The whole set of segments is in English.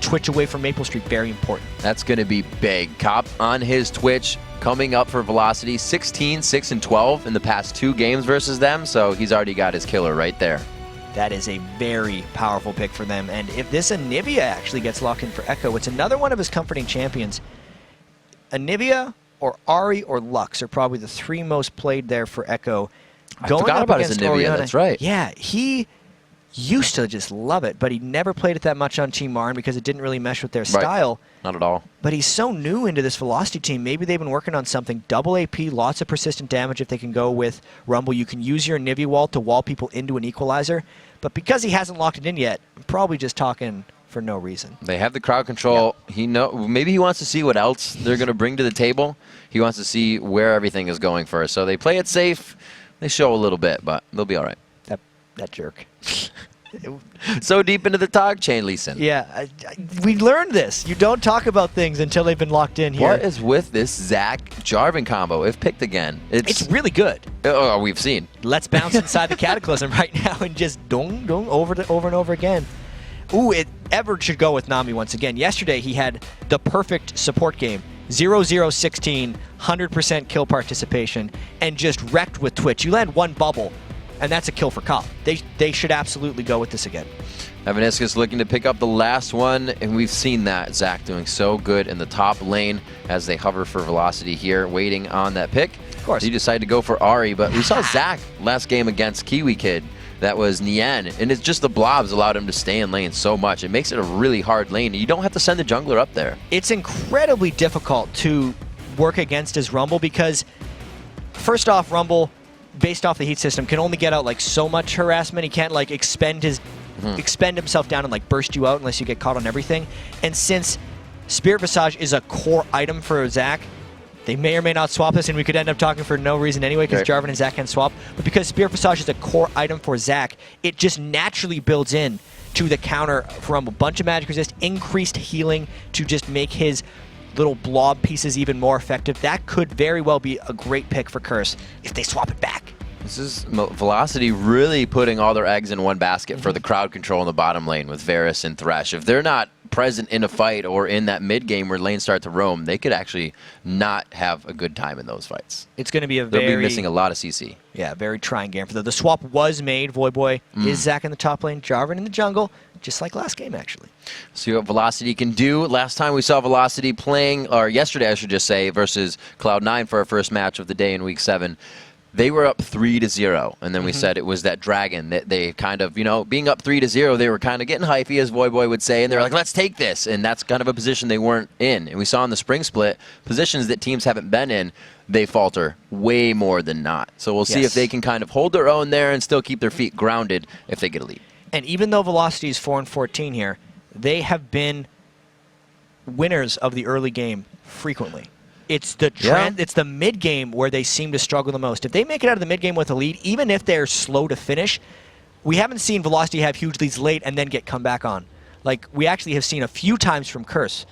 Twitch away from Maple Street, very important. That's going to be big. Cop on his Twitch coming up for Velocity, 16, 6, and 12 in the past 2 games versus them, so he's already got his killer right there. That is a very powerful pick for them, and if this Anivia actually gets locked in for Echo, it's another one of his comforting champions. Anivia or Ari or Lux are probably the 3 most played there for Echo. I forgot about his Anivia, Oriana, that's right. Yeah, he used to just love it, but he never played it that much on Team Marn because it didn't really mesh with their style. Not at all. But he's so new into this Velocity team. Maybe they've been working on something. Double AP, lots of persistent damage if they can go with Rumble. You can use your Anivia wall to wall people into an equalizer. But because he hasn't locked it in yet, I'm probably just talking for no reason. They have the crowd control. Yep. Maybe he wants to see what else they're going to bring to the table. He wants to see where everything is going first. So they play it safe. They show a little bit, but they'll be all right. That jerk. So deep into the talk chain, Leeson. Yeah, we learned this. You don't talk about things until they've been locked in here. What is with this Zach-Jarvan combo, if picked again? It's really good. Oh, we've seen. Let's bounce inside the Cataclysm right now and just dong, dong, over and over again. Ooh, Everett should go with Nami once again. Yesterday, he had the perfect support game. 0-0-16, 100% kill participation, and just wrecked with Twitch. You land 1 bubble, and that's a kill for Cop. They should absolutely go with this again. Evaniscus looking to pick up the last one, and we've seen that. Zach doing so good in the top lane as they hover for Velocity here, waiting on that pick. Of course. He decided to go for Ari, but we saw Zach last game against Kiwi Kid. That was Nian, and it's just the blobs allowed him to stay in lane so much. It makes it a really hard lane. You don't have to send the jungler up there. It's incredibly difficult to work against his Rumble because, first off, Rumble, based off the heat system, can only get out like so much harassment. He can't like expend himself down and like burst you out unless you get caught on everything. And since Spirit Visage is a core item for Zach, they may or may not swap this, and we could end up talking for no reason anyway because Jarvan and Zach can swap. But because Spirit Visage is a core item for Zach, it just naturally builds in to the counter from a bunch of magic resist, increased healing to just make his little blob pieces even more effective. That could very well be a great pick for Curse if they swap it back. This is Velocity really putting all their eggs in one basket for the crowd control in the bottom lane with Varus and Thresh. If they're not present in a fight or in that mid game where lanes start to roam, they could actually not have a good time in those fights. It's going to be They'll be missing a lot of CC. Yeah, very trying game for them. The swap was made. Voyboy is Zach in the top lane, Jarvan in the jungle, just like last game actually. See what Velocity can do. Last time we saw Velocity playing, or yesterday I should just say, versus Cloud9 for our first match of the day in Week 7. They were up 3-0, and then we said it was that dragon that they kind of, being up 3-0, they were kind of getting hypey, as Voyboy would say, and they were like, let's take this, and that's kind of a position they weren't in. And we saw in the spring split, positions that teams haven't been in, they falter way more than not. So we'll see if they can kind of hold their own there and still keep their feet grounded if they get a lead. And even though Velocity is 4-14 here, they have been winners of the early game frequently. It's the mid game where they seem to struggle the most. If they make it out of the mid game with a lead, even if they're slow to finish, we haven't seen Velocity have huge leads late and then get come back on. Like we actually have seen a few times from Curse.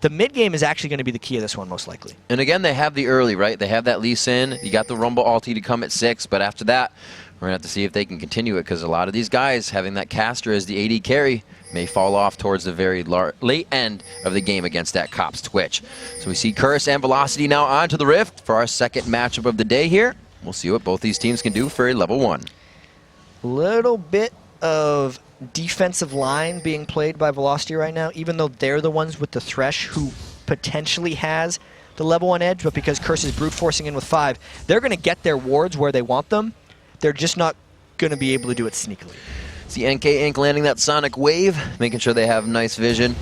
The mid game is actually going to be the key of this one, most likely. And again, they have the early, right? They have that Lee Sin. You got the Rumble ulti to come at 6, but after that, we're going to have to see if they can continue it because a lot of these guys having that caster as the AD carry may fall off towards the very late end of the game against that Cops Twitch. So we see Curse and Velocity now on to the Rift for our second matchup of the day here. We'll see what both these teams can do for a level 1. Little bit of defensive line being played by Velocity right now, even though they're the ones with the Thresh who potentially has the level 1 edge, but because Curse is brute forcing in with 5, they're going to get their wards where they want them. They're just not going to be able to do it sneakily. See NK Inc. landing that Sonic Wave, making sure they have nice vision.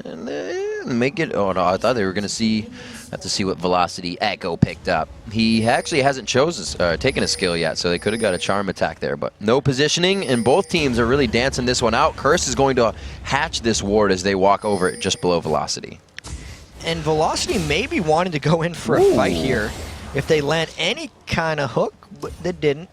And make it... Oh, no, I thought they were going to have to see what Velocity Echo picked up. He actually hasn't taken a skill yet, so they could have got a charm attack there. But no positioning, and both teams are really dancing this one out. Curse is going to hatch this ward as they walk over it just below Velocity. And Velocity may be wanting to go in for a fight here if they land any kind of hook, but they didn't.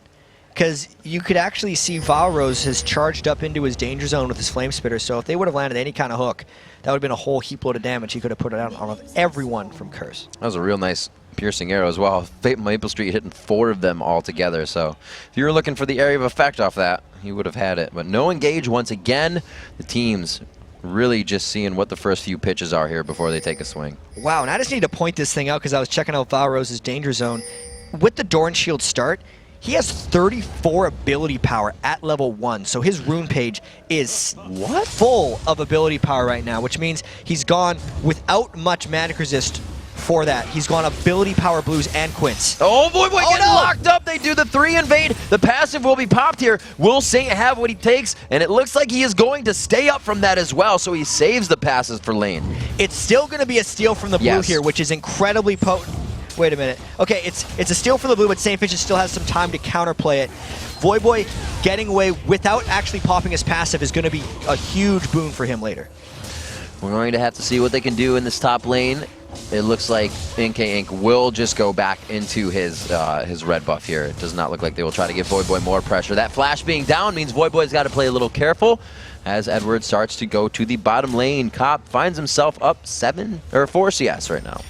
Because you could actually see Valrose has charged up into his danger zone with his Flame Spitter, so if they would have landed any kind of hook, that would have been a whole heap load of damage he could have put it out on everyone from Curse. That was a real nice piercing arrow as well. Maple Street hitting 4 of them all together, so if you were looking for the area of effect off that, he would have had it. But no engage once again. The teams really just seeing what the first few pitches are here before they take a swing. Wow, and I just need to point this thing out because I was checking out Valrose's danger zone. With the Doran Shield start, he has 34 ability power at level 1, so his rune page is full of ability power right now, which means he's gone without much magic resist for that. He's gone ability power blues and quints. Oh, Void getting locked up. They do the 3 invade. The passive will be popped here. Will Saint have what he takes? And it looks like he is going to stay up from that as well, so he saves the passes for lane. It's still going to be a steal from the blue here, which is incredibly potent. Wait a minute. Okay, it's a steal for the blue, but St. Fishes still has some time to counterplay it. Void getting away without actually popping his passive is going to be a huge boon for him later. We're going to have to see what they can do in this top lane. It looks like NK Inc. will just go back into his red buff here. It does not look like they will try to give Void more pressure. That flash being down means Void's got to play a little careful as Edward starts to go to the bottom lane. Cop finds himself up 4 CS right now.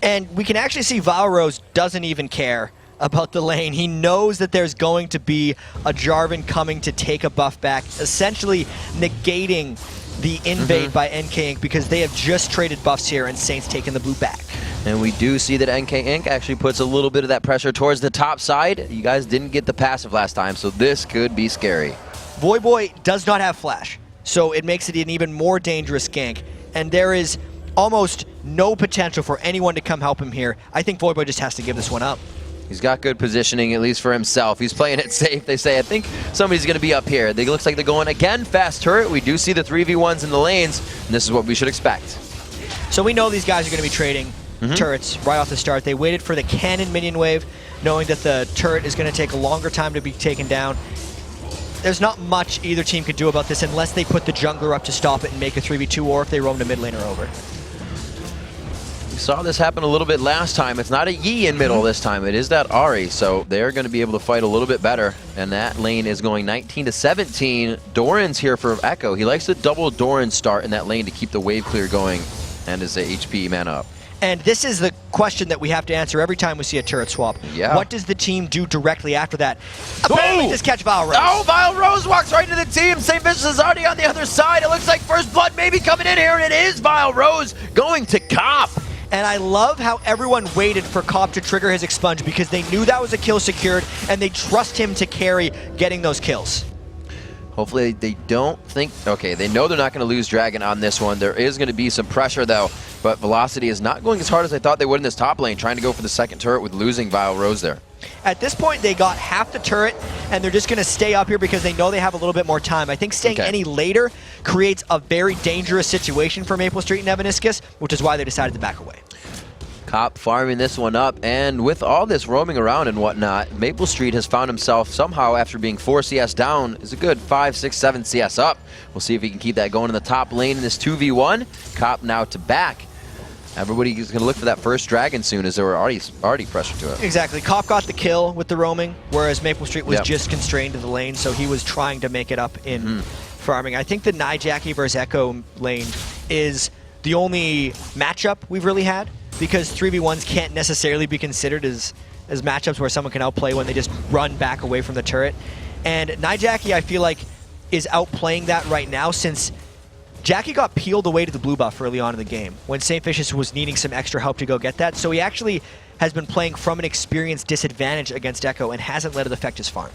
And we can actually see Valrose doesn't even care about the lane. He knows that there's going to be a Jarvan coming to take a buff back, essentially negating the invade by NK Inc. because they have just traded buffs here and Saint's taking the blue back. And we do see that NK Inc. actually puts a little bit of that pressure towards the top side. You guys didn't get the passive last time, so this could be scary. Void does not have flash, so it makes it an even more dangerous gank. And there is almost no potential for anyone to come help him here. I think Void just has to give this one up. He's got good positioning, at least for himself. He's playing it safe. They say, I think somebody's going to be up here. It looks like they're going again fast turret. We do see the 3v1s in the lanes, and this is what we should expect. So we know these guys are going to be trading turrets right off the start. They waited for the cannon minion wave, knowing that the turret is going to take a longer time to be taken down. There's not much either team could do about this unless they put the jungler up to stop it and make a 3v2, or if they roam the mid laner over. We saw this happen a little bit last time. It's not a Yi in middle this time. It is that Ahri, so they're going to be able to fight a little bit better. And that lane is going 19-17. Doran's here for Echo. He likes to double Doran start in that lane to keep the wave clear going and his HP mana up. And this is the question that we have to answer every time we see a turret swap. Yeah. What does the team do directly after that? Apparently just catch Valrose. Oh, Valrose walks right into the team. St. Vicious is already on the other side. It looks like first blood maybe coming in here, and it is Valrose going to Cop. And I love how everyone waited for Cop to trigger his expunge because they knew that was a kill secured, and they trust him to carry getting those kills. Hopefully they don't think... Okay, they know they're not going to lose Dragon on this one. There is going to be some pressure, though. But Velocity is not going as hard as I thought they would in this top lane, trying to go for the second turret with losing Valrose there. At this point, they got half the turret, and they're just going to stay up here because they know they have a little bit more time. I think staying any later creates a very dangerous situation for Maple Street and Evaniscus, which is why they decided to back away. Cop farming this one up, and with all this roaming around and whatnot, Maple Street has found himself somehow, after being 4 CS down, is a good 5, 6, 7 CS up. We'll see if he can keep that going in the top lane in this 2v1. Cop now to back. Everybody is going to look for that first dragon soon, as they were already pressured to it. Exactly. Cop got the kill with the roaming, whereas Maple Street was just constrained to the lane, so he was trying to make it up in farming. I think the Nijaki versus Echo lane is the only matchup we've really had, because 3v1s can't necessarily be considered as matchups where someone can outplay when they just run back away from the turret. And Nijaki, I feel like, is outplaying that right now, since Jackie got peeled away to the blue buff early on in the game when St. Vicious was needing some extra help to go get that. So he actually has been playing from an experience disadvantage against Echo and hasn't let it affect his farm.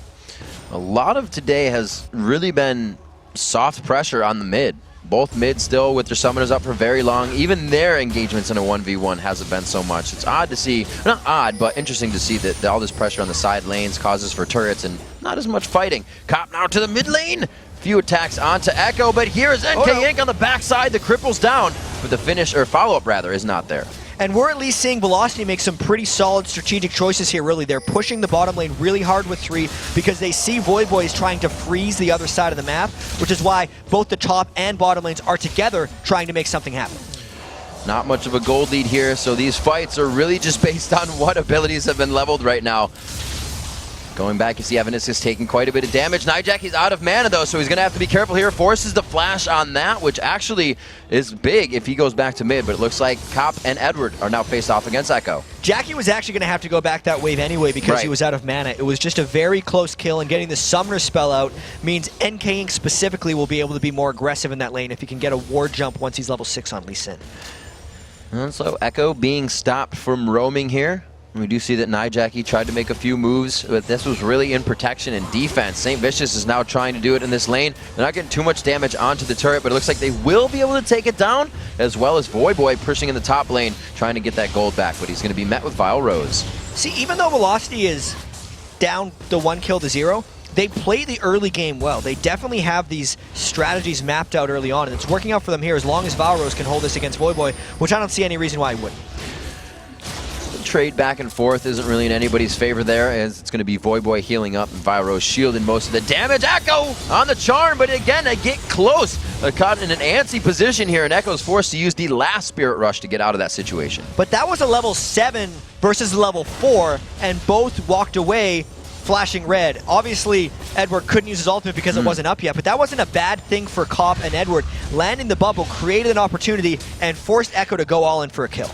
A lot of today has really been soft pressure on the mid. Both mid still with their summoners up for very long. Even their engagements in a 1v1 hasn't been so much. It's odd to see, not odd, but interesting to see that all this pressure on the side lanes causes for turrets and not as much fighting. Cop now to the mid lane. Few attacks onto Echo, but here's NK Inc. on the backside. The cripple's down, but the finish, or follow-up rather, is not there. And we're at least seeing Velocity make some pretty solid strategic choices here, really. They're pushing the bottom lane really hard with 3 because they see Void is trying to freeze the other side of the map, which is why both the top and bottom lanes are together trying to make something happen. Not much of a gold lead here, so these fights are really just based on what abilities have been leveled right now. Going back, you see Evanis is taking quite a bit of damage. Nijak, he's out of mana though, so he's going to have to be careful here. Forces the flash on that, which actually is big if he goes back to mid, but it looks like Cop and Edward are now faced off against Echo. Jackie was actually going to have to go back that wave anyway because he was out of mana. It was just a very close kill, and getting the Summoner spell out means NK Inc. specifically will be able to be more aggressive in that lane if he can get a ward jump once he's level 6 on Lee Sin. And so Echo being stopped from roaming here. We do see that Nijaki tried to make a few moves, but this was really in protection and defense. St. Vicious is now trying to do it in this lane. They're not getting too much damage onto the turret, but it looks like they will be able to take it down, as well as Voyboy pushing in the top lane, trying to get that gold back, but he's going to be met with Vile Rose. See, even though Velocity is down the 1 kill to 0, they play the early game well. They definitely have these strategies mapped out early on, and it's working out for them here as long as Vile Rose can hold this against Voyboy, which I don't see any reason why he wouldn't. Trade back and forth isn't really in anybody's favor there, as it's going to be Voyboy healing up and Vile shielding most of the damage. Echo on the charm, but again, they get close. They're caught in an antsy position here, and Echo's forced to use the last Spirit Rush to get out of that situation. But that was a level 7 versus level 4, and both walked away flashing red. Obviously, Edward couldn't use his ultimate because it wasn't up yet, but that wasn't a bad thing for Cop and Edward. Landing the bubble created an opportunity and forced Echo to go all in for a kill.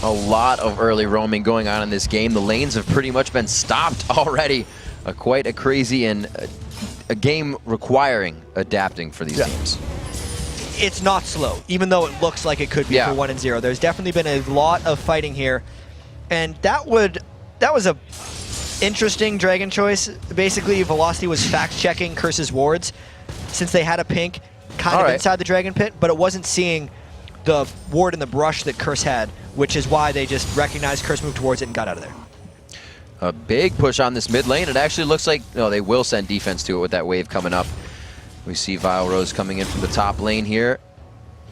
A lot of early roaming going on in this game. The lanes have pretty much been stopped already. Quite a crazy and a game requiring adapting for these teams. It's not slow, even though it looks like it could be for 1 and 0. There's definitely been a lot of fighting here, and that was a interesting Dragon choice. Basically, Velocity was fact-checking Curse's wards since they had a pink kind of inside the Dragon Pit, but it wasn't seeing the ward in the brush that Curse had, which is why they just recognized Curse, moved towards it, and got out of there. A big push on this mid lane. It actually looks like they will send defense to it with that wave coming up. We see Vile Rose coming in from the top lane here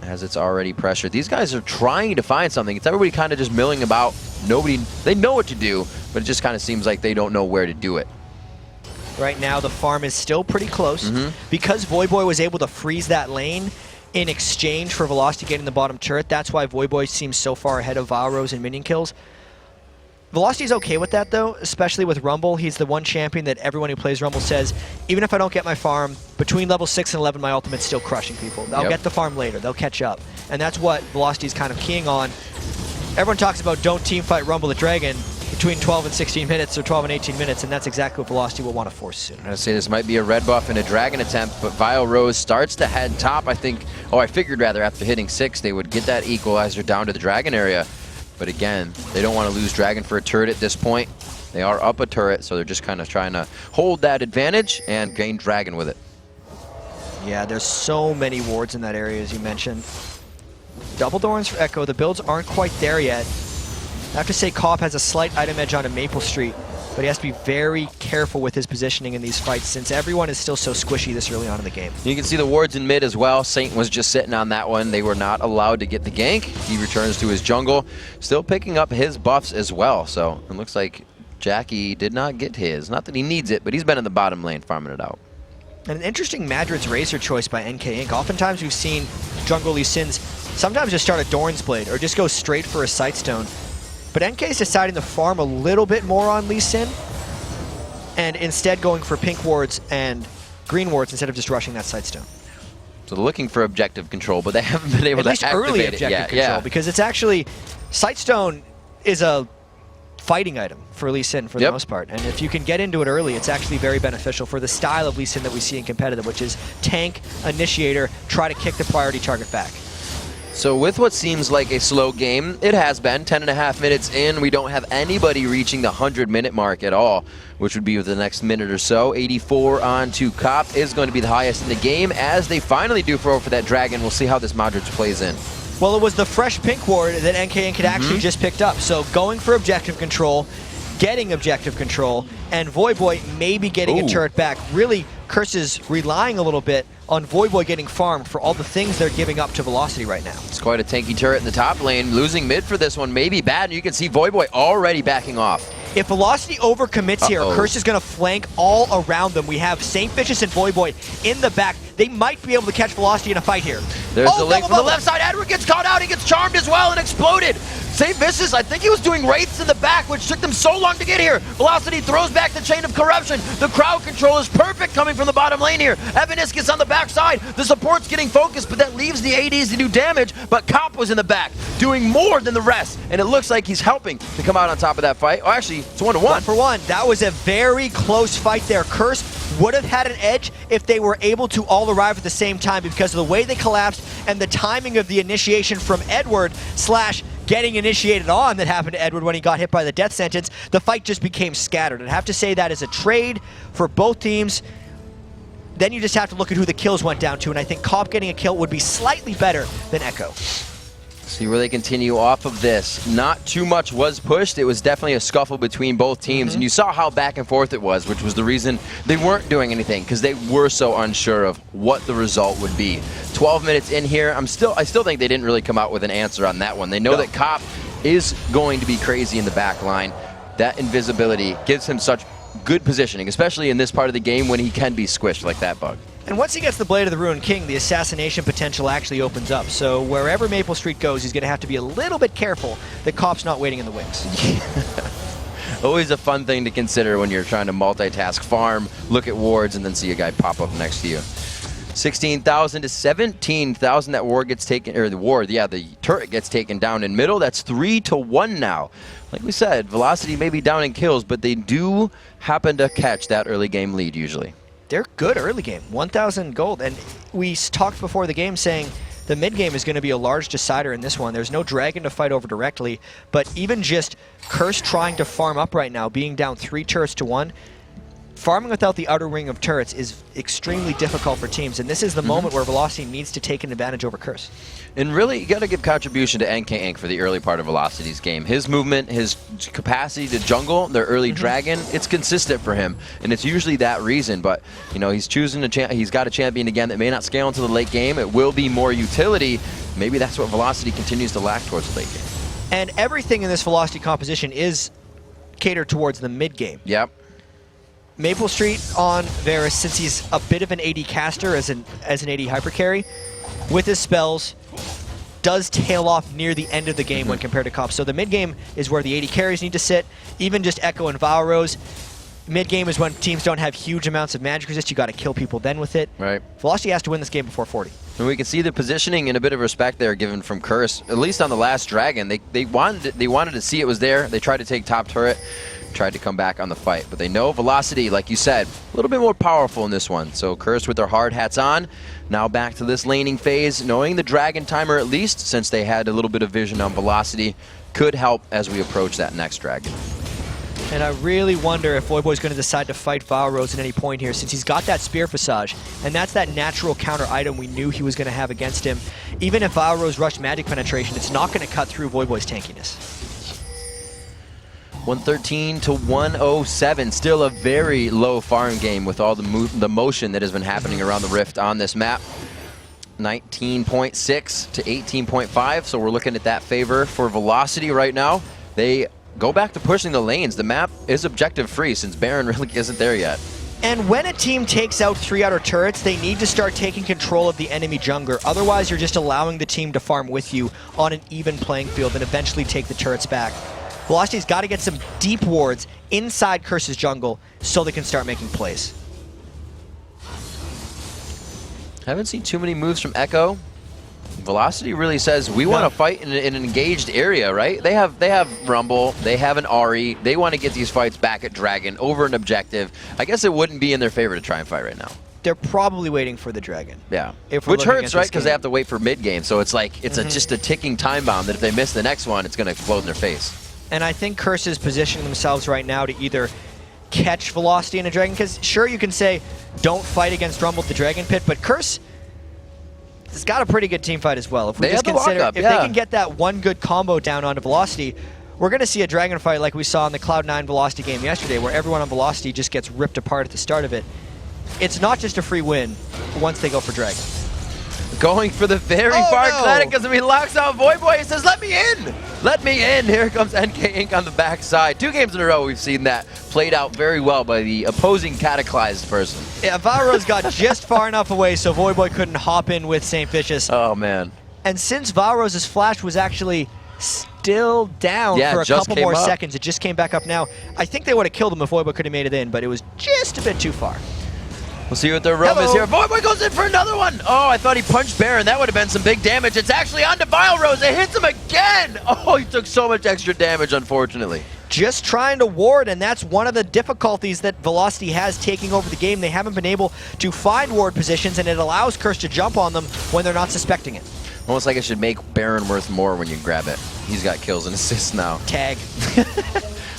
as it's already pressured. These guys are trying to find something. It's everybody kind of just milling about. They know what to do, but it just kind of seems like they don't know where to do it. Right now, the farm is still pretty close. Because Voyboy was able to freeze that lane in exchange for Velocity getting the bottom turret, that's why Voyboy seems so far ahead of Vile Rose in minion kills. Velocity's okay with that, though, especially with Rumble. He's the one champion that everyone who plays Rumble says, even if I don't get my farm, between level 6 and 11, my ultimate's still crushing people. I'll get the farm later. They'll catch up. And that's what Velocity's kind of keying on. Everyone talks about don't teamfight Rumble the Dragon between 12 and 16 minutes or 12 and 18 minutes, and that's exactly what Velocity will want to force soon. I'd say this might be a red buff and a Dragon attempt, but Vile Rose starts to head top, I think. I figured rather after hitting 6, they would get that equalizer down to the Dragon area. But again, they don't want to lose Dragon for a turret at this point. They are up a turret, so they're just kind of trying to hold that advantage and gain Dragon with it. Yeah, there's so many wards in that area, as you mentioned. Double Thorns for Echo. The builds aren't quite there yet. I have to say Cop has a slight item edge onto Maple Street, but he has to be very careful with his positioning in these fights since everyone is still so squishy this early on in the game. You can see the wards in mid as well. Saint was just sitting on that one. They were not allowed to get the gank. He returns to his jungle, still picking up his buffs as well. So it looks like Jackie did not get his. Not that he needs it, but he's been in the bottom lane farming it out. And an interesting Madrid's Razor choice by NK Inc. Oftentimes we've seen jungle Lee Sins sometimes just start a Doran's Blade or just go straight for a Sightstone. But NK is deciding to farm a little bit more on Lee Sin and instead going for pink wards and green wards instead of just rushing that Sightstone. So they're looking for objective control, but they haven't been able to activate it. At least early objective control, because it's actually, Sightstone is a fighting item for Lee Sin for the most part. And if you can get into it early, it's actually very beneficial for the style of Lee Sin that we see in competitive, which is tank, initiator, try to kick the priority target back. So with what seems like a slow game, it has been 10.5 minutes in. We don't have anybody reaching the 100-minute mark at all, which would be with the next minute or so. 84 on to Cop is going to be the highest in the game as they finally do throw for that Dragon. We'll see how this Modric plays in. Well, it was the fresh pink ward that NK Inc. had actually just picked up. So going for objective control, getting objective control, and Voyboy maybe getting a turret back. Really, Curse is relying a little bit on Voyboy getting farmed for all the things they're giving up to Velocity right now. It's quite a tanky turret in the top lane. Losing mid for this one may be bad, and you can see Voyboy already backing off. If Velocity overcommits here, Curse is going to flank all around them. We have St. Vicious and Voyboy in the back. They might be able to catch Velocity in a fight here. There's the link from the left side. Edward gets caught out. He gets charmed as well and exploded. St. Vicious, I think he was doing wraiths in the back, which took them so long to get here. Velocity throws back the chain of corruption. The crowd control is perfect coming from the bottom lane here. Evaniscus on the backside. The support's getting focused, but that leaves the ADs to do damage. But Cop was in the back, doing more than the rest. And it looks like he's helping to come out on top of that fight. Oh, actually, it's 1-1. 1-1. That was a very close fight there. Curse would have had an edge if they were able to all arrive at the same time, because of the way they collapsed and the timing of the initiation from Edward / getting initiated on that happened to Edward when he got hit by the death sentence. The fight just became scattered. I'd have to say that is a trade for both teams. Then you just have to look at who the kills went down to, and I think Cop getting a kill would be slightly better than Echo. See where they continue off of this. Not too much was pushed. It was definitely a scuffle between both teams, and you saw how back and forth it was, which was the reason they weren't doing anything, because they were so unsure of what the result would be. 12 minutes in here, I still think they didn't really come out with an answer on that one. They know that Cop is going to be crazy in the back line. That invisibility gives him such good positioning, especially in this part of the game when he can be squished like that bug. And once he gets the Blade of the Ruined King, the assassination potential actually opens up. So wherever Maple Street goes, he's going to have to be a little bit careful that Cop's not waiting in the wings. Always a fun thing to consider when you're trying to multitask, farm, look at wards, and then see a guy pop up next to you. 16,000 to 17,000. That ward gets taken, or the turret gets taken down in middle. That's 3-1 now. Like we said, Velocity may be down in kills, but they do happen to catch that early game lead usually. They're good early game, 1,000 gold. And we talked before the game saying the mid game is going to be a large decider in this one. There's no dragon to fight over directly, but even just Curse trying to farm up right now, being down 3 turrets to 1, farming without the outer ring of turrets is extremely difficult for teams, and this is the moment where Velocity needs to take an advantage over Curse. And really, you got to give contribution to NK Inc. for the early part of Velocity's game. His movement, his capacity to jungle, their early dragon, it's consistent for him, and it's usually that reason. But you know, he's choosing he's got a champion again that may not scale into the late game. It will be more utility. Maybe that's what Velocity continues to lack towards the late game. And everything in this Velocity composition is catered towards the mid game. Yep. Maple Street on Varus, since he's a bit of an AD caster as an AD hyper carry, with his spells, does tail off near the end of the game when compared to Cop. So the mid game is where the AD carries need to sit. Even just Echo and Valrose, mid game is when teams don't have huge amounts of magic resist. You got to kill people then with it. Right. Velocity has to win this game before 40. And we can see the positioning and a bit of respect there given from Curse, at least on the last dragon. They wanted to see it was there. They tried to take top turret, tried to come back on the fight, but they know Velocity, like you said, a little bit more powerful in this one. So Curse with their hard hats on, now back to this laning phase, knowing the dragon timer at least, since they had a little bit of vision on Velocity, could help as we approach that next dragon. And I really wonder if Voyboy's going to decide to fight Valrose at any point here, since he's got that Spear Visage, and that's that natural counter item we knew he was going to have against him. Even if Valrose rushed Magic Penetration, it's not going to cut through Voyboy's tankiness. 113 to 107, still a very low farm game with all the motion that has been happening around the Rift on this map. 19.6 to 18.5, so we're looking at that favor for Velocity right now. They go back to pushing the lanes. The map is objective free since Baron really isn't there yet. And when a team takes out 3 outer turrets, they need to start taking control of the enemy jungler. Otherwise, you're just allowing the team to farm with you on an even playing field and eventually take the turrets back. Velocity's got to get some deep wards inside Curse's jungle so they can start making plays. Haven't seen too many moves from Echo. Velocity really says we want to fight in an engaged area, right? They have Rumble, they have an Ahri, they want to get these fights back at Dragon over an objective. I guess it wouldn't be in their favor to try and fight right now. They're probably waiting for the Dragon. Yeah, which hurts, right? Because they have to wait for mid game, so it's like it's just a ticking time bomb that if they miss the next one, it's going to explode in their face. And I think Curse is positioning themselves right now to either catch Velocity in a Dragon, because sure, you can say don't fight against Rumble at the Dragon Pit, but Curse has got a pretty good team fight as well. If we just consider, if they can get that one good combo down onto Velocity, we're going to see a Dragon fight like we saw in the Cloud9 Velocity game yesterday, where everyone on Velocity just gets ripped apart at the start of it. It's not just a free win once they go for Dragon. Going for the very far Cladic because he locks out Voyboy. He says, let me in! Let me in! Here comes NK Inc. on the backside. 2 games in a row we've seen that played out very well by the opposing cataclysmed person. Yeah, Valrose got just far enough away so Voyboy couldn't hop in with St. Vicious. Oh, man. And since Valrose's flash was actually still down for a couple more seconds. It just came back up now. I think they would have killed him if Voibo could have made it in, but it was just a bit too far. We'll see what their rub is here. Voibo goes in for another one. Oh, I thought he punched Baron. That would have been some big damage. It's actually on to Vile Rose. It hits him again. Oh, he took so much extra damage, unfortunately. Just trying to ward, and that's one of the difficulties that Velocity has taking over the game. They haven't been able to find ward positions, and it allows Curse to jump on them when they're not suspecting it. Almost like it should make Baron worth more when you grab it. He's got kills and assists now. Tag.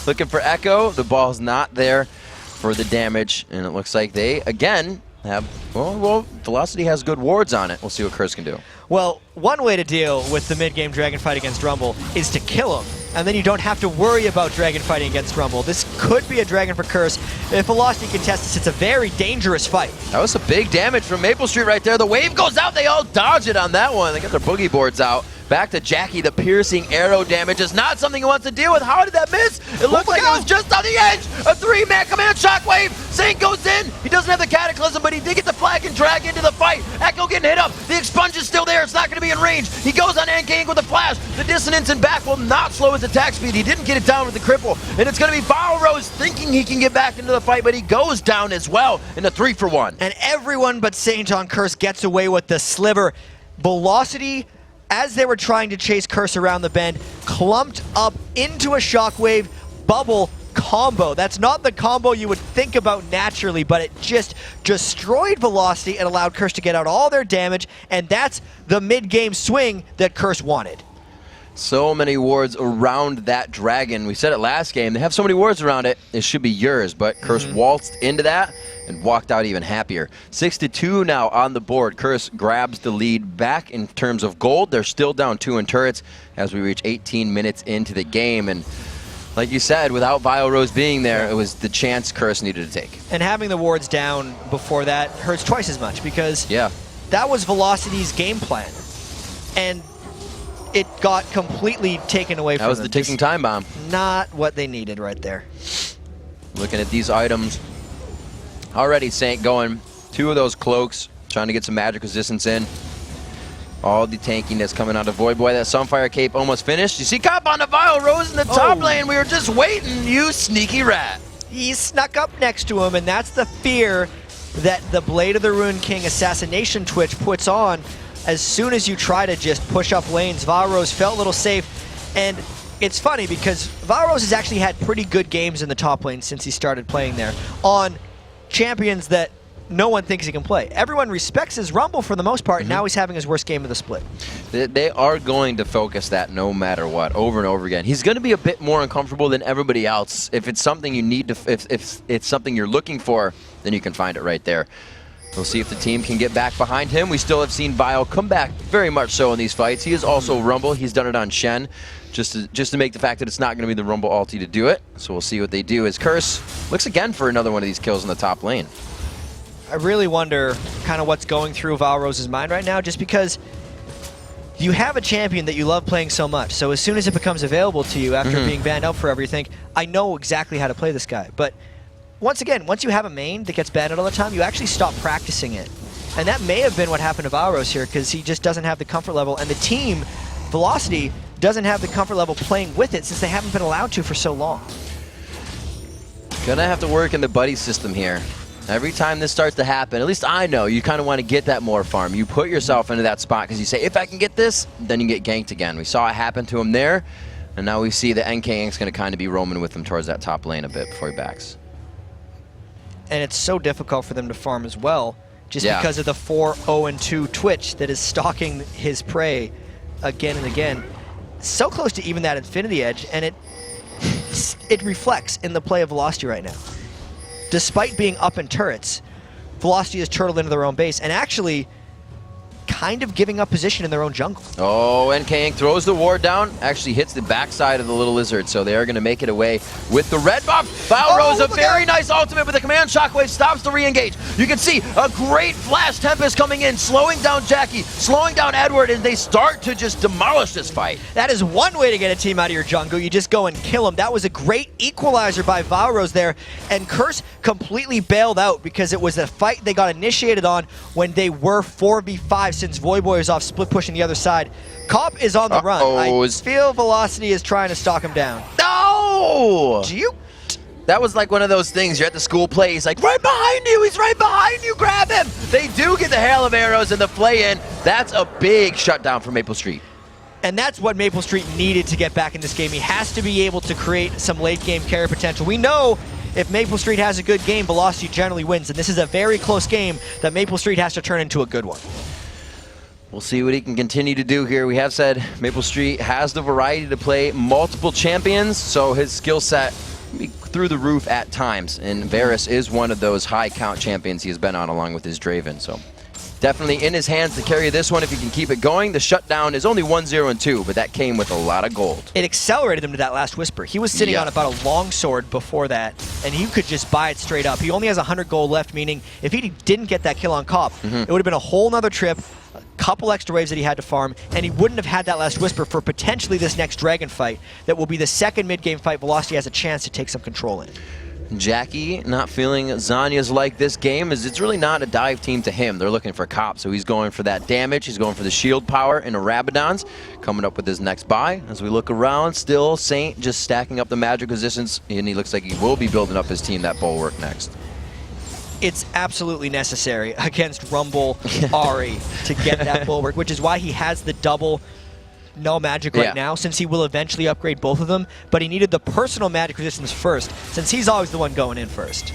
Looking for Echo. The ball's not there for the damage, and it looks like they, again, have, well, Velocity has good wards on it. We'll see what Curse can do. Well, one way to deal with the mid-game Dragon fight against Rumble is to kill him, and then you don't have to worry about Dragon fighting against Rumble. This could be a Dragon for Curse. If Velocity contests this, it's a very dangerous fight. That was some big damage from Maple Street right there. The wave goes out. They all dodge it on that one. They got their boogie boards out. Back to Jackie. The piercing arrow damage is not something he wants to deal with. How did that miss? It looked like it was just on the edge. A 3-man command shockwave. Saint goes in. He doesn't have the Cataclysm, but he did get the flag and drag into the fight. Echo getting hit up. The expunge is still there. It's not going to be in range. He goes on NK with a flash. The dissonance in back will not slow his attack speed. He didn't get it down with the cripple. And it's going to be Vile Rose thinking he can get back into the fight, but he goes down as well in a 3-for-1. And everyone but Saint on Curse gets away with the sliver. Velocity, as they were trying to chase Curse around the bend, clumped up into a shockwave bubble combo. That's not the combo you would think about naturally, but it just destroyed Velocity and allowed Curse to get out all their damage, and that's the mid-game swing that Curse wanted. So many wards around that dragon. We said it last game. They have so many wards around it, it should be yours, but Curse waltzed into that and walked out even happier. 6-2 now on the board. Curse grabs the lead back in terms of gold. They're still down 2 in turrets as we reach 18 minutes into the game. And like you said, without Vile Rose being there, it was the chance Curse needed to take. And having the wards down before that hurts twice as much because that was Velocity's game plan. And it got completely taken away from them. That was the ticking time bomb. Not what they needed right there. Looking at these items. Already Saint going 2 of those cloaks, trying to get some magic resistance in. All the tankiness coming out of Void Boy. That Sunfire Cape almost finished. You see Cop on the Vile Rose in the top lane. We were just waiting, you sneaky rat. He snuck up next to him, and that's the fear that the Blade of the Rune King Assassination Twitch puts on. As soon as you try to just push up lanes, Vile Rose felt a little safe. And it's funny because Vile Rose has actually had pretty good games in the top lane since he started playing there on champions that no one thinks he can play. Everyone respects his Rumble for the most part, and now he's having his worst game of the split. They are going to focus that no matter what, over and over again. He's going to be a bit more uncomfortable than everybody else. If it's something you need to, if it's something you're looking for, then you can find it right there. We'll see if the team can get back behind him. We still have seen Vile come back very much so in these fights. He is also Rumble. He's done it on Shen, just to make the fact that it's not going to be the Rumble ulti to do it. So we'll see what they do as Curse looks again for another one of these kills in the top lane. I really wonder kind of what's going through Vile Rose's mind right now, just because you have a champion that you love playing so much. So as soon as it becomes available to you after being banned out forever, you think, I know exactly how to play this guy. But once again, once you have a main that gets banned out all the time, you actually stop practicing it. And that may have been what happened to Vile Rose here, because he just doesn't have the comfort level, and the team, Velocity, doesn't have the comfort level playing with it since they haven't been allowed to for so long. Gonna have to work in the buddy system here. Every time this starts to happen, at least I know, you kind of want to get that more farm. You put yourself into that spot because you say, if I can get this, then you get ganked again. We saw it happen to him there, and now we see that NK Ink's going to kind of be roaming with him towards that top lane a bit before he backs. And it's so difficult for them to farm as well, just because of the 4-0-2 Twitch that is stalking his prey again and again. So close to even that Infinity Edge, and it reflects in the play of Velocity right now. Despite being up in turrets, Velocity has turtled into their own base and actually kind of giving up position in their own jungle. Oh, NK Ink throws the ward down, actually hits the backside of the little lizard, so they are going to make it away with the red buff. Vile Rose, a very nice ultimate, but the command shockwave stops the re-engage. You can see a great flash Tempest coming in, slowing down Jackie, slowing down Edward, and they start to just demolish this fight. That is one way to get a team out of your jungle. You just go and kill them. That was a great equalizer by Vile Rose there, and Curse completely bailed out because it was a fight they got initiated on when they were 4v5, since since Voyboy is off split pushing the other side. Cop is on the run. I feel Velocity is trying to stalk him down. No! Juke. That was like one of those things. You're at the school play. He's like, right behind you. He's right behind you. Grab him. They do get the hail of arrows and the play in. That's a big shutdown for Maple Street. And that's what Maple Street needed to get back in this game. He has to be able to create some late game carry potential. We know if Maple Street has a good game, Velocity generally wins. And this is a very close game that Maple Street has to turn into a good one. We'll see what he can continue to do here. We have said Maple Street has the variety to play multiple champions, so his skill set can be through the roof at times. And Varus is one of those high count champions he has been on along with his Draven. So definitely in his hands to carry this one if he can keep it going. The shutdown is only 1-0-2, but that came with a lot of gold. It accelerated him to that last Whisper. He was sitting on about a longsword before that, and he could just buy it straight up. He only has 100 gold left, meaning if he didn't get that kill on Cop, it would have been a whole nother trip, a couple extra waves that he had to farm, and he wouldn't have had that last Whisper for potentially this next Dragon fight that will be the second mid-game fight Velocity has a chance to take some control in. Jackie not feeling Zanya's like this game, as it's really not a dive team to him. They're looking for Cop, so he's going for that damage. He's going for the shield power into Rabadon's, coming up with his next buy. As we look around, still Saint just stacking up the magic resistance, and he looks like he will be building up his team that bulwark next. It's absolutely necessary against Rumble Ari to get that bulwark, which is why he has the double no magic right now, since he will eventually upgrade both of them, but he needed the personal magic resistance first, since he's always the one going in first.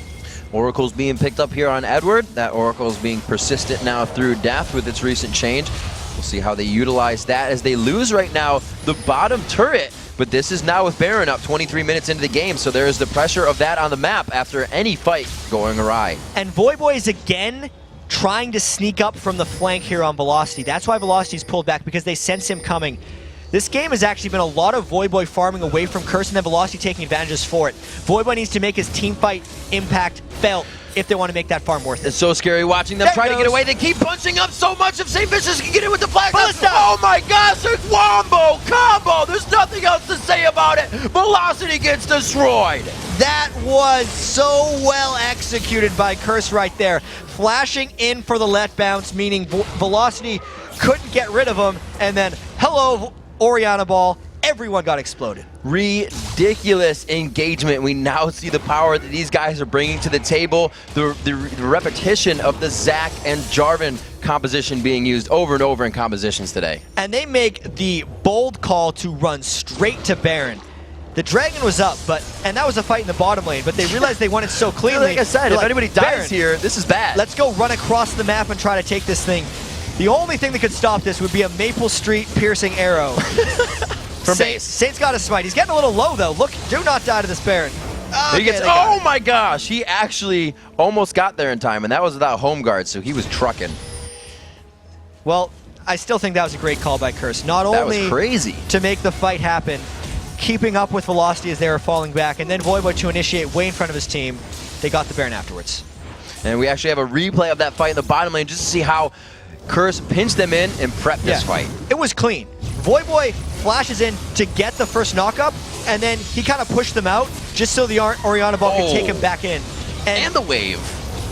Oracle's being picked up here on Edward. That Oracle's being persistent now through death with its recent change. We'll see how they utilize that as they lose right now the bottom turret, but this is now with Baron up 23 minutes into the game, so there is the pressure of that on the map after any fight going awry. And Voyboy is again trying to sneak up from the flank here on Velocity. That's why Velocity's pulled back, because they sense him coming. This game has actually been a lot of Voyboy farming away from Curse and then Velocity taking advantages for it. Voyboy needs to make his team fight impact felt if they want to make that farm worth it. It's so scary watching them try to get away. They keep punching up so much if St. Vicious can get in with the flag. Oh my gosh, a wombo combo. There's nothing else to say about it. Velocity gets destroyed. That was so well executed by Curse right there. Flashing in for the let bounce, meaning Velocity couldn't get rid of him, and then hello, Oriana Ball. Everyone got exploded. Ridiculous engagement. We now see the power that these guys are bringing to the table. The repetition of the Zac and Jarvan composition being used over and over in compositions today. And they make the bold call to run straight to Baron. The Dragon was up, and that was a fight in the bottom lane, but they realized they won it so cleanly. Like I said, if anybody dies here, this is bad. Let's go run across the map and try to take this thing. The only thing that could stop this would be a Maple Street piercing arrow. From base. Saint's got a smite. He's getting a little low, though. Look, do not die to this Baron. Okay, oh my gosh, he actually almost got there in time, and that was without home guard, so he was trucking. Well, I still think that was a great call by Curse. Not only crazy to make the fight happen, keeping up with Velocity as they were falling back, and then Voyboy to initiate way in front of his team. They got the Baron afterwards. And we actually have a replay of that fight in the bottom lane just to see how Curse pinched them in and prepped this fight. It was clean. Voyboy flashes in to get the first knock-up, and then he kind of pushed them out just so the Oriana Ball could take him back in. And the wave.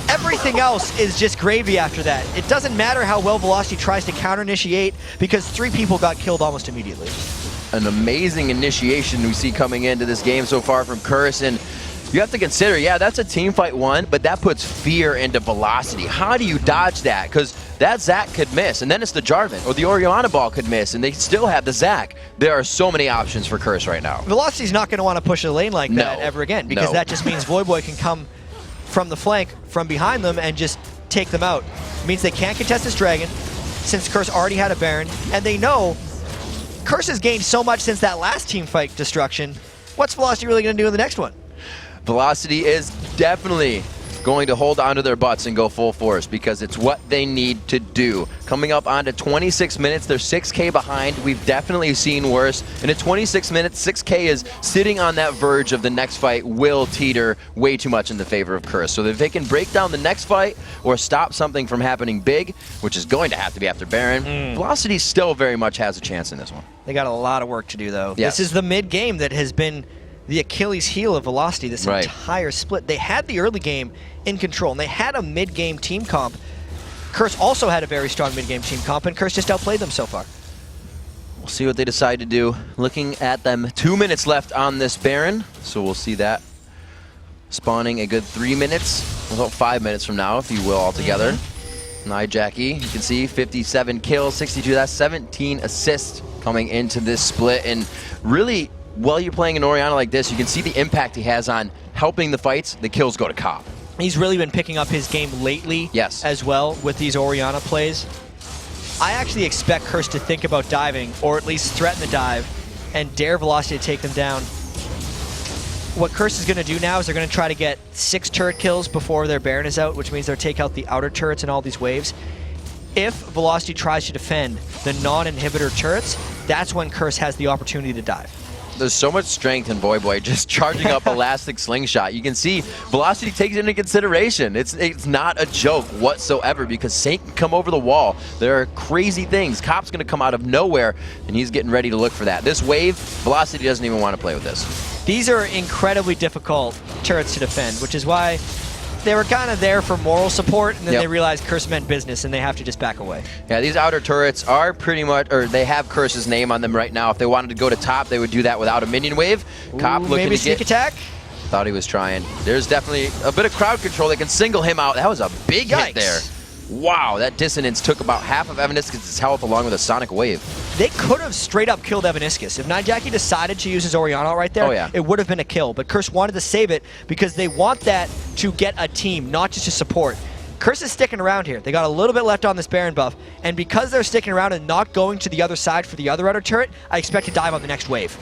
Everything else is just gravy after that. It doesn't matter how well Velocity tries to counter-initiate, because 3 people got killed almost immediately. An amazing initiation we see coming into this game so far from Curse, and you have to consider, that's a team fight one, but that puts fear into Velocity. How do you dodge that? Because that Zac could miss, and then it's the Jarvan, or the Oriana Ball could miss, and they still have the Zac. There are so many options for Curse right now. Velocity's not going to want to push a lane like that ever again, because that just means Voyboy can come from the flank, from behind them, and just take them out. It means they can't contest this Dragon, since Curse already had a Baron, and they know Curse has gained so much since that last team fight destruction. What's Velocity really going to do in the next one? Velocity is definitely going to hold onto their butts and go full force, because it's what they need to do. Coming up onto 26 minutes, they're 6K behind. We've definitely seen worse. And at 26 minutes, 6K is sitting on that verge of the next fight will teeter way too much in the favor of Curse. So if they can break down the next fight or stop something from happening big, which is going to have to be after Baron, Velocity still very much has a chance in this one. They got a lot of work to do, though. Yes. This is the mid-game that has been the Achilles heel of Velocity this entire split. They had the early game in control, and they had a mid-game team comp Curse also had a very strong mid-game team comp, and Curse just outplayed them so far. We'll see what they decide to do. Looking at them, 2 minutes left on this Baron, so we'll see that spawning a good 3 minutes, about 5 minutes from now, if you will, altogether. Jackie, you can see 57 kills, 62, that's 17 assists coming into this split. And really, while you're playing an Orianna like this, you can see the impact he has on helping the fights. The kills go to Cop. He's really been picking up his game lately as well with these Orianna plays. I actually expect Curse to think about diving, or at least threaten the dive, and dare Velocity to take them down. What Curse is going to do now is they're going to try to get 6 turret kills before their Baron is out, which means they'll take out the outer turrets and all these waves. If Velocity tries to defend the non-inhibitor turrets, that's when Curse has the opportunity to dive. There's so much strength in Voyboy just charging up Elastic Slingshot. You can see Velocity takes it into consideration. It's not a joke whatsoever because Saint can come over the wall. There are crazy things. Cop's going to come out of nowhere, and he's getting ready to look for that. This wave, Velocity doesn't even want to play with this. These are incredibly difficult turrets to defend, which is why they were kind of there for moral support, and then they realized Curse meant business, and they have to just back away. Yeah, these outer turrets are pretty much, or they have Curse's name on them right now. If they wanted to go to top, they would do that without a minion wave. Cop looking maybe to get... sneak attack? Thought he was trying. There's definitely a bit of crowd control that can single him out. That was a big hit there. Wow, that dissonance took about half of Evaniscus' health along with a sonic wave. They could have straight up killed Evaniscus. If Jackie decided to use his Orianna right there, it would have been a kill. But Curse wanted to save it because they want that to get a team, not just a support. Curse is sticking around here. They got a little bit left on this Baron buff, and because they're sticking around and not going to the other side for the other outer turret, I expect to dive on the next wave.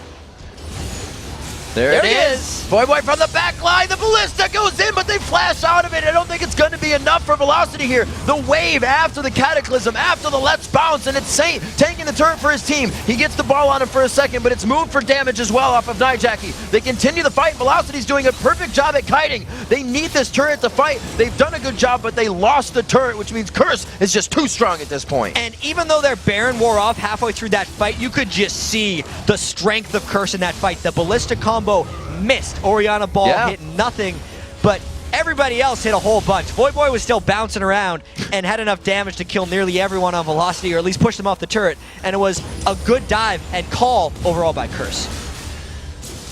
There it is. Voyboy from the back line. The Ballista goes in, but they flash out of it. I don't think it's going to be enough for Velocity here. The wave after the Cataclysm, after the Let's Bounce, and it's Saint taking the turret for his team. He gets the ball on him for a second, but it's moved for damage as well off of Jackie. They continue the fight. Velocity's doing a perfect job at kiting. They need this turret to fight. They've done a good job, but they lost the turret, which means Curse is just too strong at this point. And even though their Baron wore off halfway through that fight, you could just see the strength of Curse in that fight. The Ballista combo missed. Orianna ball hit nothing, but everybody else hit a whole bunch. Voyboy was still bouncing around and had enough damage to kill nearly everyone on Velocity, or at least push them off the turret, and it was a good dive and call overall by Curse.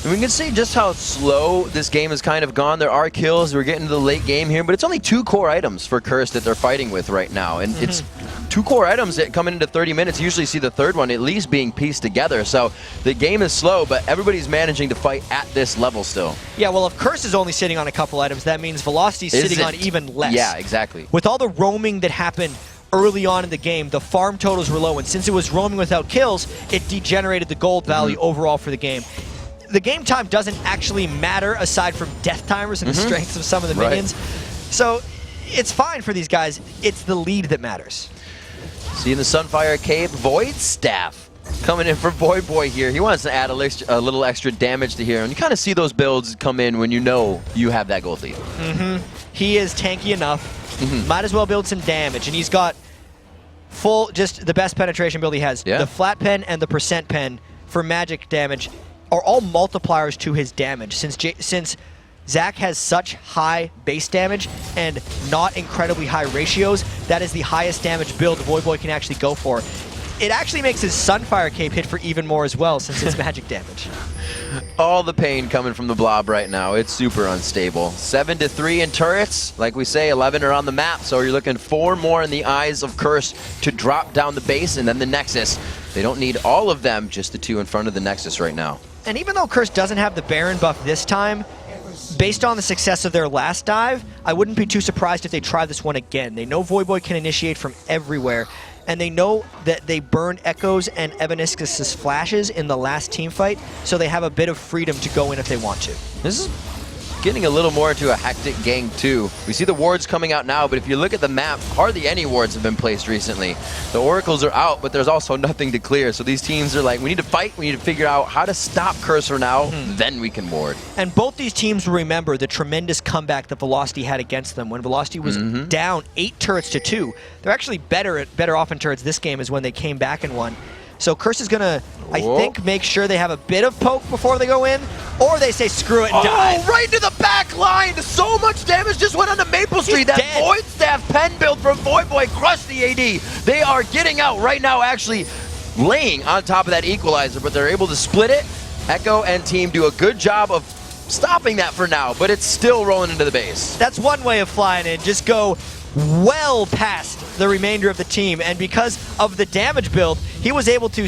And we can see just how slow this game has kind of gone. There are kills. We're getting to the late game here, but it's only 2 core items for Curse that they're fighting with right now. And it's 2 core items that come into 30 minutes. You usually see the third one at least being pieced together. So the game is slow, but everybody's managing to fight at this level still. Yeah, well, if Curse is only sitting on a couple items, that means Velocity's sitting on even less. Yeah, exactly. With all the roaming that happened early on in the game, the farm totals were low, and since it was roaming without kills, it degenerated the gold value overall for the game. The game time doesn't actually matter aside from death timers and the strengths of some of the minions. So it's fine for these guys. It's the lead that matters. See in the Sunfire Cave, Void Staff coming in for Voyboy here. He wants to add a little extra damage to here. And you kind of see those builds come in when you know you have that gold lead. He is tanky enough. Might as well build some damage. And he's got full, just the best penetration build he has. The flat pen and the percent pen for magic damage are all multipliers to his damage. Since Zach has such high base damage and not incredibly high ratios, that is the highest damage build Voyboy can actually go for. It actually makes his Sunfire Cape hit for even more as well, since it's magic damage. All the pain coming from the Blob right now. It's super unstable. 7-3 in turrets. Like we say, 11 are on the map, so you're looking 4 more in the eyes of Curse to drop down the base, and then the Nexus. They don't need all of them, just the 2 in front of the Nexus right now. And even though Curse doesn't have the Baron buff this time, based on the success of their last dive, I wouldn't be too surprised if they try this one again. They know Voyboy can initiate from everywhere, and they know that they burned Echoes and Evaniscus' flashes in the last team fight, so they have a bit of freedom to go in if they want to. This is getting a little more into a hectic gang too. We see the wards coming out now, but if you look at the map, hardly any wards have been placed recently. The oracles are out, but there's also nothing to clear. So these teams are like, we need to fight, we need to figure out how to stop Cursor now, then we can ward. And both these teams will remember the tremendous comeback that Velocity had against them. When Velocity was down 8 turrets to 2, they're actually better off in turrets this game is when they came back and won. So Curse is going to, I think, make sure they have a bit of poke before they go in, or they say screw it and die. Right into the back line. So much damage just went onto Maple Street. That dead. Void Staff pen build from Void Boy crushed the AD. They are getting out right now, actually laying on top of that equalizer, but they're able to split it. Echo and team do a good job of stopping that for now, but it's still rolling into the base. That's one way of flying in. Just go well past the remainder of the team, and because of the damage build, he was able to,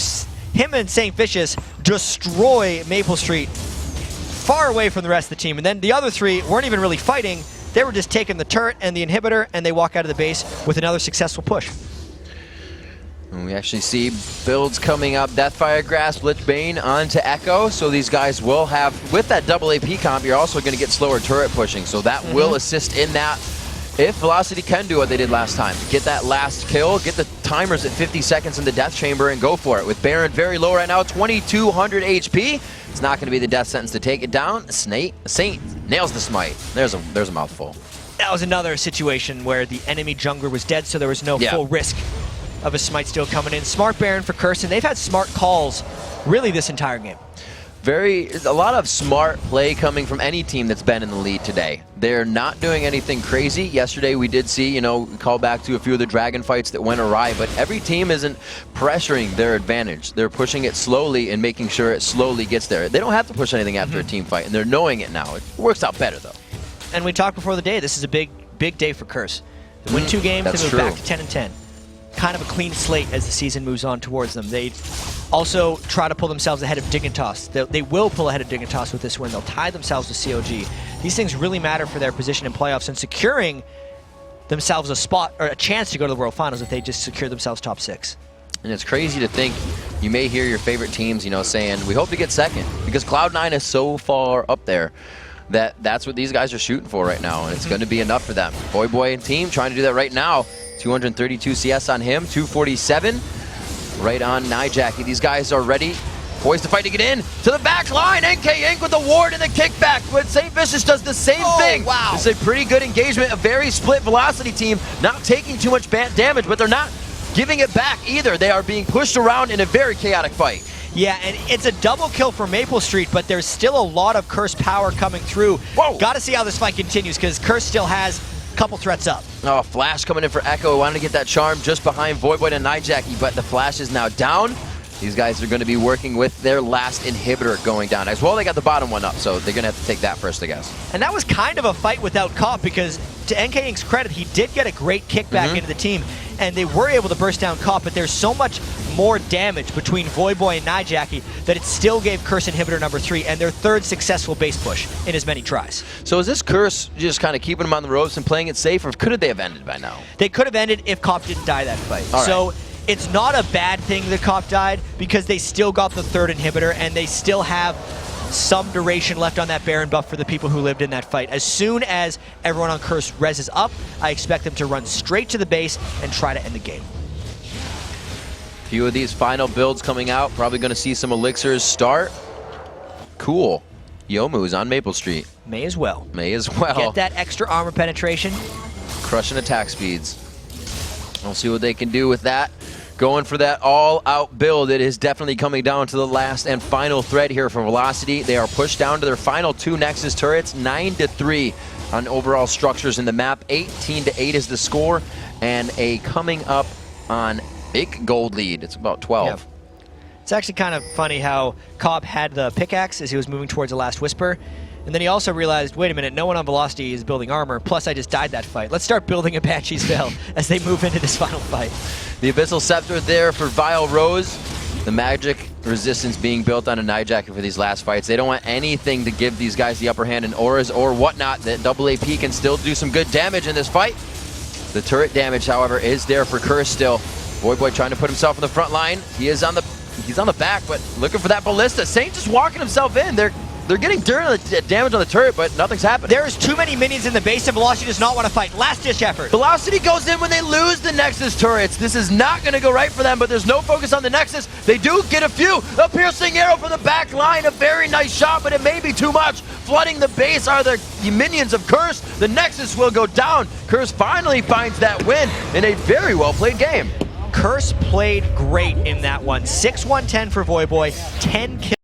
him and St. Vicious, destroy Maple Street far away from the rest of the team. And then the other three weren't even really fighting. They were just taking the turret and the inhibitor, and they walk out of the base with another successful push. And we actually see builds coming up. Deathfire Grasp, Lich Bane onto Echo. So these guys will have, with that double AP comp, you're also going to get slower turret pushing. So that will assist in that. If Velocity can do what they did last time, get that last kill, get the timers at 50 seconds in the Death Chamber and go for it. With Baron very low right now, 2200 HP. It's not going to be the death sentence to take it down. Saint nails the smite. There's a mouthful. That was another situation where the enemy jungler was dead, so there was no full risk of a smite still coming in. Smart Baron for Curse, and they've had smart calls really this entire game. A lot of smart play coming from any team that's been in the lead today. They're not doing anything crazy. Yesterday we did see, call back to a few of the Dragon fights that went awry, but every team isn't pressuring their advantage. They're pushing it slowly and making sure it slowly gets there. They don't have to push anything after a team fight, and they're knowing it now. It works out better, though. And we talked before the day, this is a big day for Curse. They win 2 games, they move back to 10-10. Kind of a clean slate as the season moves on towards them. They also try to pull themselves ahead of Dignitas. They will pull ahead of Dignitas with this win. They'll tie themselves to COG. These things really matter for their position in playoffs and securing themselves a spot or a chance to go to the World Finals if they just secure themselves top 6. And it's crazy to think you may hear your favorite teams, saying, we hope to get second, because Cloud9 is so far up there that that's what these guys are shooting for right now, and it's going to be enough for them. Boy and team trying to do that right now. 232 CS on him, 247 right on Nijaki. These guys are ready, poised to fight to get in to the back line. NK Inc with the ward and the kickback, but St. Vicious does the same thing. Wow. This is a pretty good engagement, a very split Velocity team, not taking too much damage, but they're not giving it back either. They are being pushed around in a very chaotic fight. Yeah, and it's a double kill for Maple Street, but there's still a lot of Curse power coming through. Got to see how this fight continues, because Curse still has a couple threats up. Oh, Flash coming in for Echo. Wanted to get that charm just behind Voidboy and Nijaki, but the Flash is now down. These guys are going to be working with their last inhibitor going down. As well, they got the bottom one up, so they're going to have to take that first, I guess. And that was kind of a fight without Cop, because to NK Inc.'s credit, he did get a great kickback into the team, and they were able to burst down Cop, but there's so much more damage between Voidboy and Nijaki that it still gave Curse inhibitor number 3 and their 3rd successful base push in as many tries. So is this Curse just kind of keeping them on the ropes and playing it safe, or could they have ended by now? They could have ended if Cop didn't die that fight. All right. So it's not a bad thing that Cop died, because they still got the 3rd inhibitor and they still have some duration left on that Baron buff for the people who lived in that fight. As soon as everyone on Curse reses up, I expect them to run straight to the base and try to end the game. Few of these final builds coming out. Probably going to see some elixirs start. Cool. Youmu's on Maple Street. May as well. May as well. Get that extra armor penetration. Crushing attack speeds. We'll see what they can do with that. Going for that all-out build. It is definitely coming down to the last and final thread here for Velocity. They are pushed down to their final 2 Nexus turrets, 9-3 on overall structures in the map. 18-8 is the score, and a coming up on big gold lead. It's about 12. Yeah. It's actually kind of funny how Cobb had the pickaxe as he was moving towards the last Whisper, and then he also realized, wait a minute, no one on Velocity is building armor, plus I just died that fight. Let's start building a Banshee's Veil as they move into this final fight. The Abyssal Scepter there for Vile Rose. The magic resistance being built on a Nijaki for these last fights. They don't want anything to give these guys the upper hand in auras or whatnot. That double AP can still do some good damage in this fight. The turret damage, however, is there for Curse still. Voidboy trying to put himself in the front line. He's on the back, but looking for that ballista. Saint just walking himself in. They're getting damage on the turret, but nothing's happening. There's too many minions in the base, and Velocity does not want to fight. Last-ditch effort. Velocity goes in when they lose the Nexus turrets. This is not going to go right for them, but there's no focus on the Nexus. They do get a few. A piercing arrow from the back line. A very nice shot, but it may be too much. Flooding the base are the minions of Curse. The Nexus will go down. Curse finally finds that win in a very well-played game. Curse played great in that one. 6-1-10 for Voyboy, 10 kills.